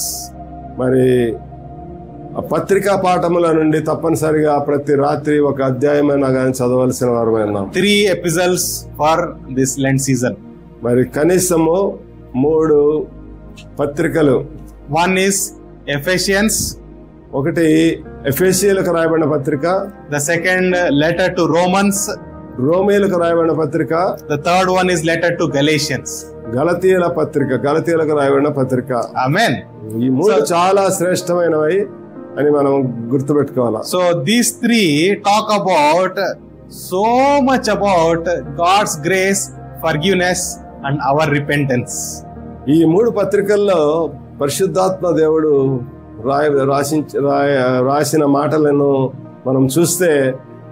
మరి పత్రికా పాఠముల నుండి తప్పనిసరిగా ప్రతి రాత్రి ఒక అధ్యాయమైనా కానీ చదవలసిన వారమైనా.
3 epistles for this Lent season.
మరి కనీసము 3 పత్రికలు.
One is Ephesians.
ఒకటి ఎఫెసీయులకు రాయబడిన పత్రిక.
The second letter to Romans.
రోమీయులకు రాయబడిన పత్రిక.
The third one is letter to Galatians.
గలతీయుల పత్రిక, గలతీయులకు రాయబడిన పత్రిక.
Amen.
ఈ 3 చాలా శ్రేష్టమైనవి అని మనం గుర్తుపెట్టుకోవాలి.
So these 3 talk about so much about God's grace, forgiveness and our repentance.
ఈ 3 పత్రికల్లో పరిశుద్ధాత్మ దేవుడు రాసిన మాటలను మనం చూస్తే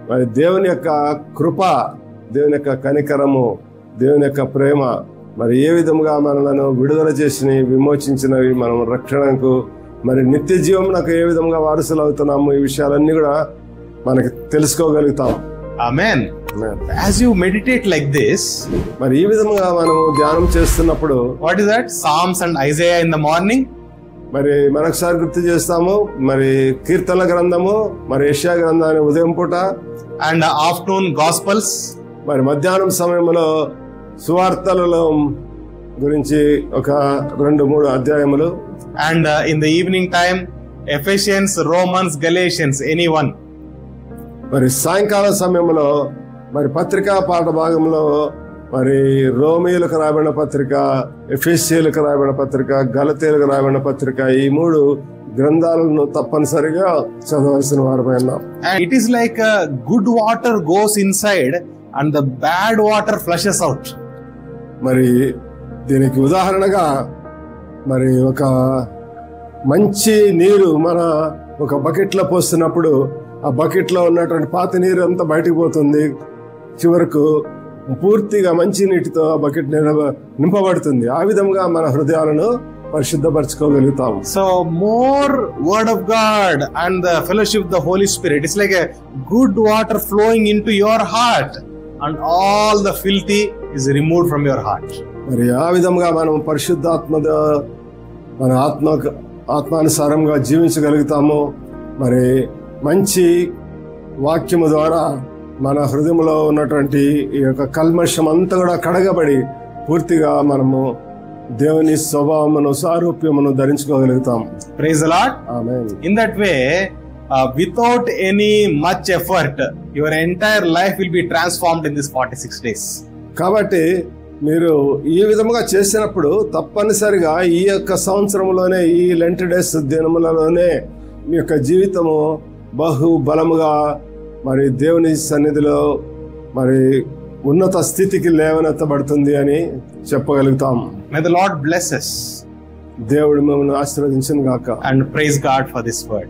మరి దేవుని యొక్క కృప, దేవుని యొక్క కనికరము, దేవుని యొక్క ప్రేమ మరి ఏ విధంగా మనలను విడుదల చేసినవి, విమోచించినవి, మనం రక్షణకు మరి నిత్య జీవమునకు ఏ విధంగా వారసులు అవుతున్నాము, ఈ విషయాలన్నీ కూడా మనకి తెలుసుకోగలుగుతాం.
Amen. As you meditate like this,
మరి ఈ విధంగా మనం ధ్యానం చేస్తున్నప్పుడు
what is that? Psalms and Isaiah in the morning,
మరి మరొకసారి గుర్తు చేస్తాము. మరి కీర్తనల గ్రంథము, మరి యెషయా గ్రంథాన్ని ఉదయం పూట,
and afternoon Gospels,
మరి మధ్యాహ్నం సమయంలో సువార్తలలో గురించి ఒక 2-3 అధ్యాయములు,
and in the evening time Ephesians, Romans, Galatians, anyone.
మరి సాయంకాల సమయంలో మరి పత్రికా పాఠ భాగంలో మరి రోమీయులకు రాయబడిన పత్రిక, ఎఫెసీయులకు రాయబడిన పత్రిక, గలతీయులకు రాయబడిన పత్రిక, ఈ 3 గ్రంథాలను తప్పనిసరిగా చదవలసిన వారమై ఉన్నాం.
And it is like a good water goes inside and the bad water flushes out.
మరి దీనికి ఉదాహరణగా మరి ఒక మంచి నీరు మన ఒక బకెట్లో పోస్తున్నప్పుడు ఆ బకెట్లో ఉన్నటువంటి పాత నీరు అంతా బయటకు పోతుంది, చివరకు పూర్తిగా మంచి నీటితో ఆ బకెట్ నింపబడుతుంది. ఆ విధంగా మన హృదయాలను పరిశుద్ధపరచుకోగలుగుతాము.
So more word of God and the fellowship of the Holy Spirit, it's like a good water flowing into your heart and all the filthy is removed from your heart.
మరి ఆ విధంగా మనం పరిశుద్ధాత్మతో మన ఆత్మానుసారంగా జీవించగలుగుతాము. మరి మంచి వాక్యము ద్వారా మన హృదయంలో ఉన్నటువంటి ఈ యొక్క కల్మషం అంతా కూడా కడగబడి పూర్తిగా మనము దేవుని స్వభావమును, సారూప్యమును ధరించుకోగలుగుతాం.
Praise the Lord.
Amen.
In that way, without any much effort, your entire life will be transformed in this 46 days.
కాబట్టి మీరు ఈ విధముగా చేసినప్పుడు తప్పనిసరిగా ఈ యొక్క సంవత్సరంలోనే, ఈ లెంట్ డేస్ దినములలోనే మీ యొక్క జీవితము బహు బలముగా మరి దేవుని సన్నిధిలో మరి ఉన్నత స్థితికి లేవనెత్తబడుతుంది అని చెప్పగలుగుతాం.
May the Lord bless us.
దేవుడు మిమ్మల్ని ఆశీర్వదించును గాక.
And praise God for this word.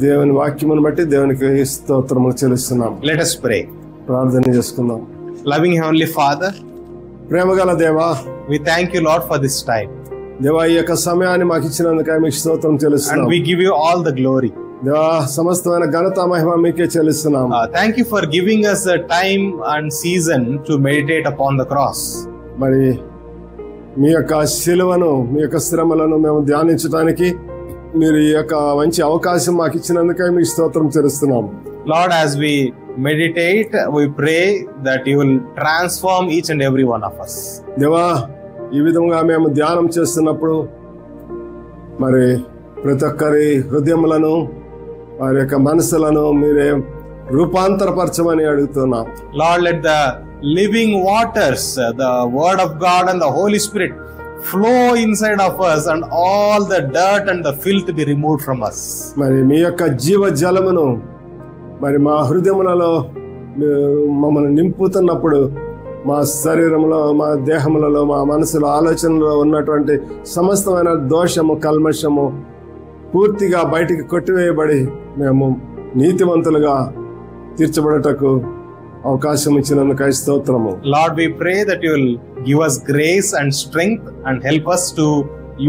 దేవుని వాక్యమును బట్టి దేవునికి స్తోత్రము చెల్లిస్తున్నాం.
Let us pray.
ప్రార్థన చేసుకుందాం.
Loving Heavenly Father,
ప్రేమగల దేవా,
we thank you, Lord, for this time.
దేవా, ఈ యొక్క సమయాన్ని మాకు ఇచ్చినందుకు మీకు స్తోత్రం చెల్లిస్తున్నాం.
And we give you all the glory.
దేవా, సమస్తమైన ఘనత మహిమ మీకే చెల్లిస్తున్నాం.
Thank you for giving us a time and season to meditate upon the cross.
మరి మీ యొక్క శిలువను, మీ యొక్క శ్రమలను మేము ధ్యానించడానికి మీరు ఈ యొక్క మంచి అవకాశం మాకు ఇచ్చినందుకే మీకు స్తోత్రం చెల్లిస్తున్నాం.
Lord, as we meditate, we pray that you will transform each and every one of us.
దేవా, ఈ విధంగా మేము ధ్యానం చేస్తున్నప్పుడు మరి ప్రతి ఒక్కరి హృదయములను, వారి యొక్క మనసులను మీరే రూపాంతరపరచమని అడుగుతున్నాం.
Lord, let the living waters, the word of God and the Holy Spirit flow inside of us and all the dirt and the filth be removed from us.
మరి మీ యొక్క జీవ జలమును మరి మా హృదయములలో మమ్మల్ని నింపుతున్నప్పుడు మా శరీరంలో, మా దేహములలో, మా మనసులో, ఆలోచనలో ఉన్నటువంటి సమస్తమైన దోషము, కల్మషము పూర్తిగా బయటికి కొట్టివేయబడి మేము నీతివంతులుగా తీర్చబడటకు అవకాశం ఇచ్చినందుకు స్తోత్రము.
Lord, we pray that you will give us grace and strength and help us to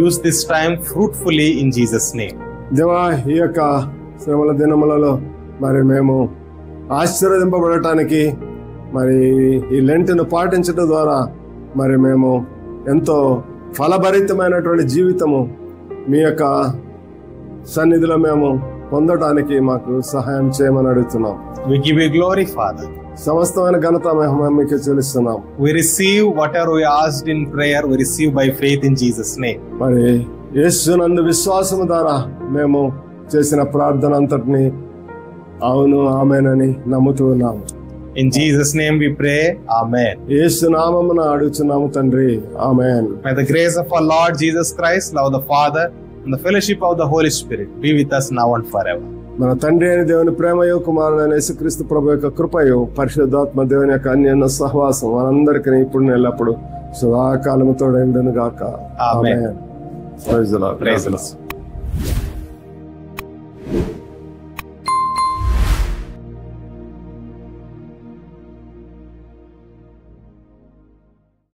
use this time fruitfully in Jesus' name.
దేవా, ఈ యొక్క శ్రమల దినములలో మరి మేము ఆశీర్వదింపబడటానికి మరి ఈ లెంట్ను పాటించడం ద్వారా మరి మేము ఎంతో ఫలభరితమైనటువంటి జీవితము మీ యొక్క సన్నిధిలో మేము పొందడానికి మాకు సహాయం చేయమని అడుగుతున్నాం.
We give you glory, Father.
సమస్తమైన ఘనత మహిమ మీకే చెల్లిస్తున్నాం.
We receive whatever we asked in prayer, we receive by faith in Jesus' name.
మరి యేసునందు విశ్వాసము ద్వారా మేము చేసిన ప్రార్థన అంతటిని అవును, ఆమేనని నమ్ముతూ ఉన్నాము.
In Jesus' name we pray. Amen.
యేసు నామమున అడుగుచున్నాము తండ్రి. ఆమేన్.
May the grace of our Lord Jesus Christ, love of the Father, and the fellowship of the Holy Spirit be with us now and forever.
మన తండ్రి అయిన దేవుని ప్రేమయో, కుమారుడైన యేసుక్రీస్తు ప్రభు యొక్క కృపయో, పరిశుద్ధాత్మ దేవుని యొక్క అన్యోన్య సహవాసం మనందరికీ ఇప్పుడు ఎల్లప్పుడు సదాకాలము తోడైండును గాక.
Amen.
Praise the Lord.
Praise the Lord.